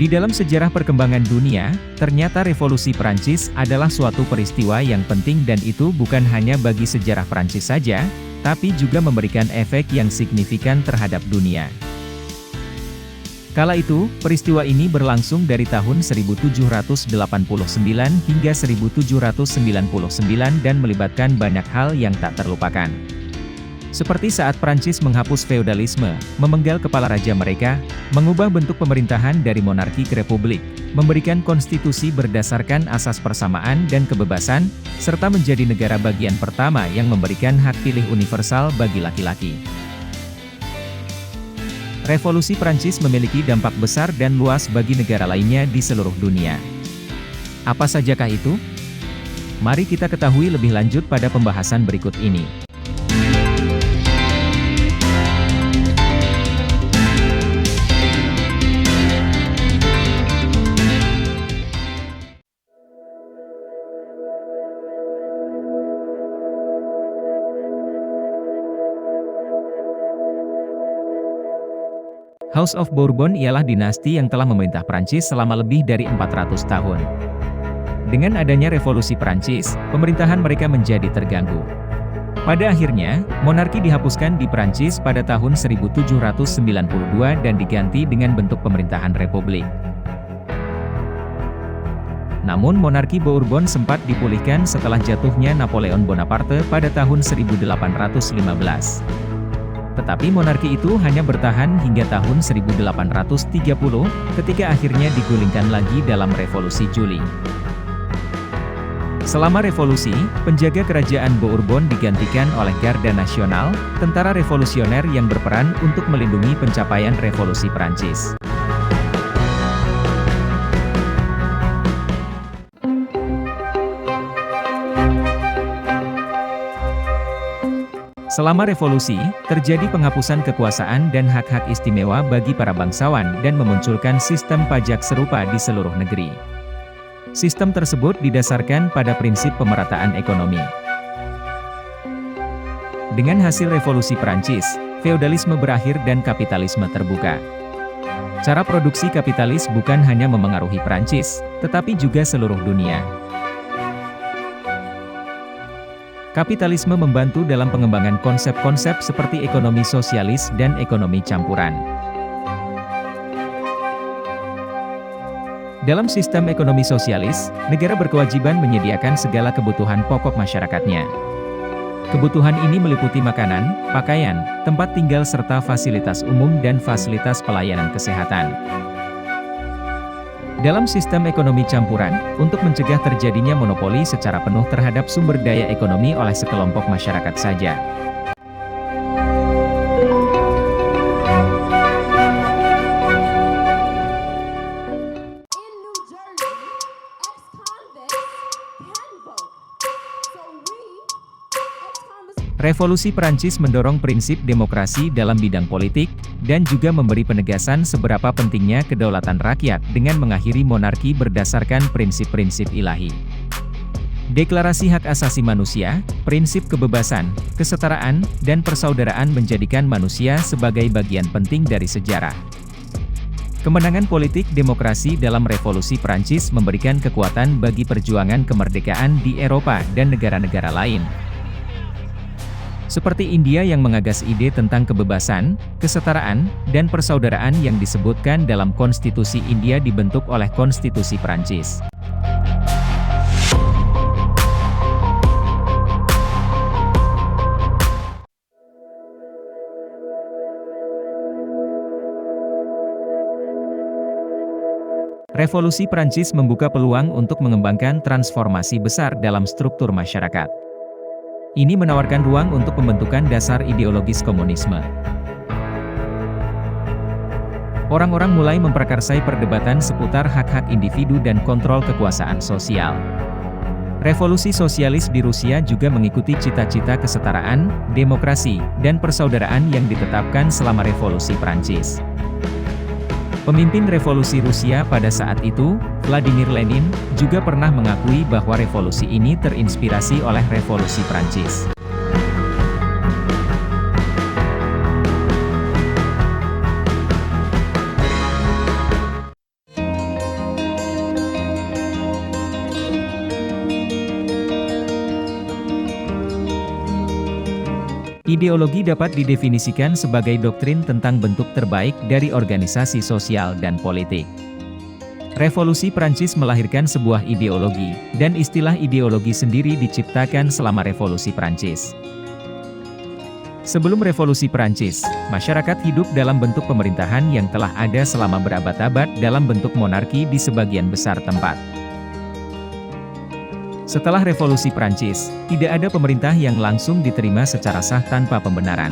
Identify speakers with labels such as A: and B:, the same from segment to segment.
A: Di dalam sejarah perkembangan dunia, ternyata revolusi Prancis adalah suatu peristiwa yang penting dan itu bukan hanya bagi sejarah Prancis saja, tapi juga memberikan efek yang signifikan terhadap dunia. Kala itu, peristiwa ini berlangsung dari tahun 1789 hingga 1799 dan melibatkan banyak hal yang tak terlupakan. Seperti saat Prancis menghapus feodalisme, memenggal kepala raja mereka, mengubah bentuk pemerintahan dari monarki ke republik, memberikan konstitusi berdasarkan asas persamaan dan kebebasan, serta menjadi negara bagian pertama yang memberikan hak pilih universal bagi laki-laki. Revolusi Prancis memiliki dampak besar dan luas bagi negara lainnya di seluruh dunia. Apa sajakah itu? Mari kita ketahui lebih lanjut pada pembahasan berikut ini. House of Bourbon ialah dinasti yang telah memerintah Prancis selama lebih dari 400 tahun. Dengan adanya revolusi Prancis, pemerintahan mereka menjadi terganggu. Pada akhirnya, monarki dihapuskan di Prancis pada tahun 1792 dan diganti dengan bentuk pemerintahan republik. Namun monarki Bourbon sempat dipulihkan setelah jatuhnya Napoleon Bonaparte pada tahun 1815. Tetapi monarki itu hanya bertahan hingga tahun 1830, ketika akhirnya digulingkan lagi dalam Revolusi Juli. Selama revolusi, penjaga kerajaan Bourbon digantikan oleh Garda Nasional, tentara revolusioner yang berperan untuk melindungi pencapaian revolusi Prancis. Selama revolusi, terjadi penghapusan kekuasaan dan hak-hak istimewa bagi para bangsawan dan memunculkan sistem pajak serupa di seluruh negeri. Sistem tersebut didasarkan pada prinsip pemerataan ekonomi. Dengan hasil revolusi Prancis, feodalisme berakhir dan kapitalisme terbuka. Cara produksi kapitalis bukan hanya memengaruhi Prancis, tetapi juga seluruh dunia. Kapitalisme membantu dalam pengembangan konsep-konsep seperti ekonomi sosialis dan ekonomi campuran. Dalam sistem ekonomi sosialis, negara berkewajiban menyediakan segala kebutuhan pokok masyarakatnya. Kebutuhan ini meliputi makanan, pakaian, tempat tinggal serta fasilitas umum dan fasilitas pelayanan kesehatan. Dalam sistem ekonomi campuran, untuk mencegah terjadinya monopoli secara penuh terhadap sumber daya ekonomi oleh sekelompok masyarakat saja. Revolusi Prancis mendorong prinsip demokrasi dalam bidang politik, dan juga memberi penegasan seberapa pentingnya kedaulatan rakyat dengan mengakhiri monarki berdasarkan prinsip-prinsip ilahi. Deklarasi Hak Asasi Manusia, prinsip kebebasan, kesetaraan, dan persaudaraan menjadikan manusia sebagai bagian penting dari sejarah. Kemenangan politik demokrasi dalam Revolusi Prancis memberikan kekuatan bagi perjuangan kemerdekaan di Eropa dan negara-negara lain. Seperti India yang mengagas ide tentang kebebasan, kesetaraan, dan persaudaraan yang disebutkan dalam Konstitusi India dibentuk oleh Konstitusi Prancis. Revolusi Prancis membuka peluang untuk mengembangkan transformasi besar dalam struktur masyarakat. Ini menawarkan ruang untuk pembentukan dasar ideologis komunisme. Orang-orang mulai memprakarsai perdebatan seputar hak-hak individu dan kontrol kekuasaan sosial. Revolusi sosialis di Rusia juga mengikuti cita-cita kesetaraan, demokrasi, dan persaudaraan yang ditetapkan selama Revolusi Prancis. Pemimpin revolusi Rusia pada saat itu, Vladimir Lenin, juga pernah mengakui bahwa revolusi ini terinspirasi oleh revolusi Prancis. Ideologi dapat didefinisikan sebagai doktrin tentang bentuk terbaik dari organisasi sosial dan politik. Revolusi Prancis melahirkan sebuah ideologi, dan istilah ideologi sendiri diciptakan selama Revolusi Prancis. Sebelum Revolusi Prancis, masyarakat hidup dalam bentuk pemerintahan yang telah ada selama berabad-abad dalam bentuk monarki di sebagian besar tempat. Setelah Revolusi Prancis, tidak ada pemerintah yang langsung diterima secara sah tanpa pembenaran.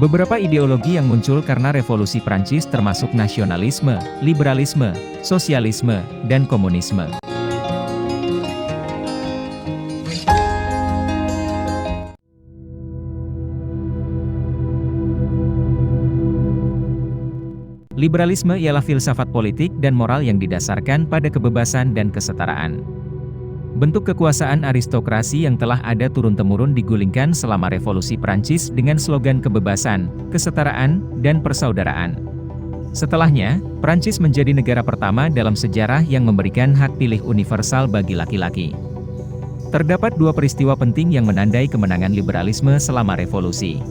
A: Beberapa ideologi yang muncul karena Revolusi Prancis termasuk nasionalisme, liberalisme, sosialisme, dan komunisme. Liberalisme ialah filsafat politik dan moral yang didasarkan pada kebebasan dan kesetaraan. Bentuk kekuasaan aristokrasi yang telah ada turun-temurun digulingkan selama Revolusi Prancis dengan slogan kebebasan, kesetaraan, dan persaudaraan. Setelahnya, Prancis menjadi negara pertama dalam sejarah yang memberikan hak pilih universal bagi laki-laki. Terdapat dua peristiwa penting yang menandai kemenangan liberalisme selama revolusi.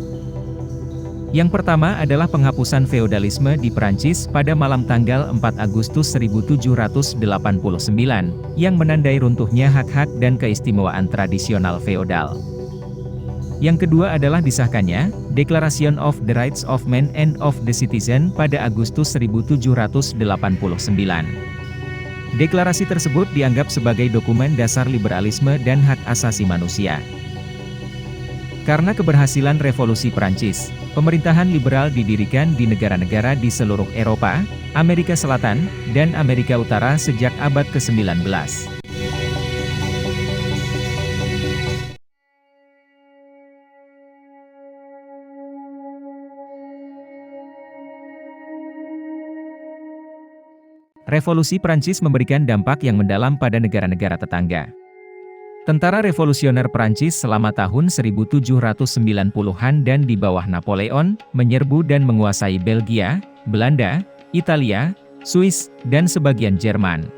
A: Yang pertama adalah penghapusan feodalisme di Prancis pada malam tanggal 4 Agustus 1789, yang menandai runtuhnya hak-hak dan keistimewaan tradisional feodal. Yang kedua adalah disahkannya Declaration of the Rights of Man and of the Citizen pada Agustus 1789. Deklarasi tersebut dianggap sebagai dokumen dasar liberalisme dan hak asasi manusia. Karena keberhasilan Revolusi Prancis, pemerintahan liberal didirikan di negara-negara di seluruh Eropa, Amerika Selatan, dan Amerika Utara sejak abad ke-19. Revolusi Prancis memberikan dampak yang mendalam pada negara-negara tetangga. Tentara revolusioner Prancis selama tahun 1790-an dan di bawah Napoleon, menyerbu dan menguasai Belgia, Belanda, Italia, Swiss, dan sebagian Jerman.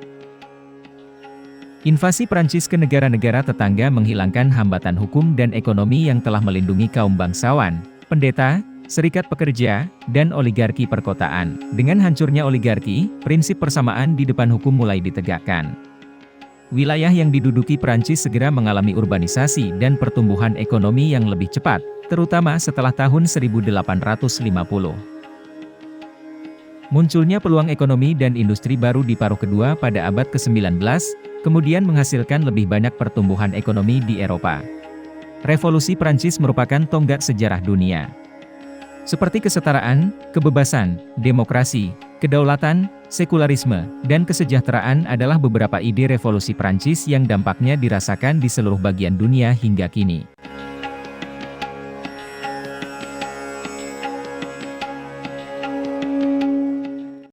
A: Invasi Prancis ke negara-negara tetangga menghilangkan hambatan hukum dan ekonomi yang telah melindungi kaum bangsawan, pendeta, serikat pekerja, dan oligarki perkotaan. Dengan hancurnya oligarki, prinsip persamaan di depan hukum mulai ditegakkan. Wilayah yang diduduki Prancis segera mengalami urbanisasi dan pertumbuhan ekonomi yang lebih cepat, terutama setelah tahun 1850. Munculnya peluang ekonomi dan industri baru di paruh kedua pada abad ke-19, kemudian menghasilkan lebih banyak pertumbuhan ekonomi di Eropa. Revolusi Prancis merupakan tonggak sejarah dunia. Seperti kesetaraan, kebebasan, demokrasi, kedaulatan, sekularisme, dan kesejahteraan adalah beberapa ide revolusi Prancis yang dampaknya dirasakan di seluruh bagian dunia hingga kini.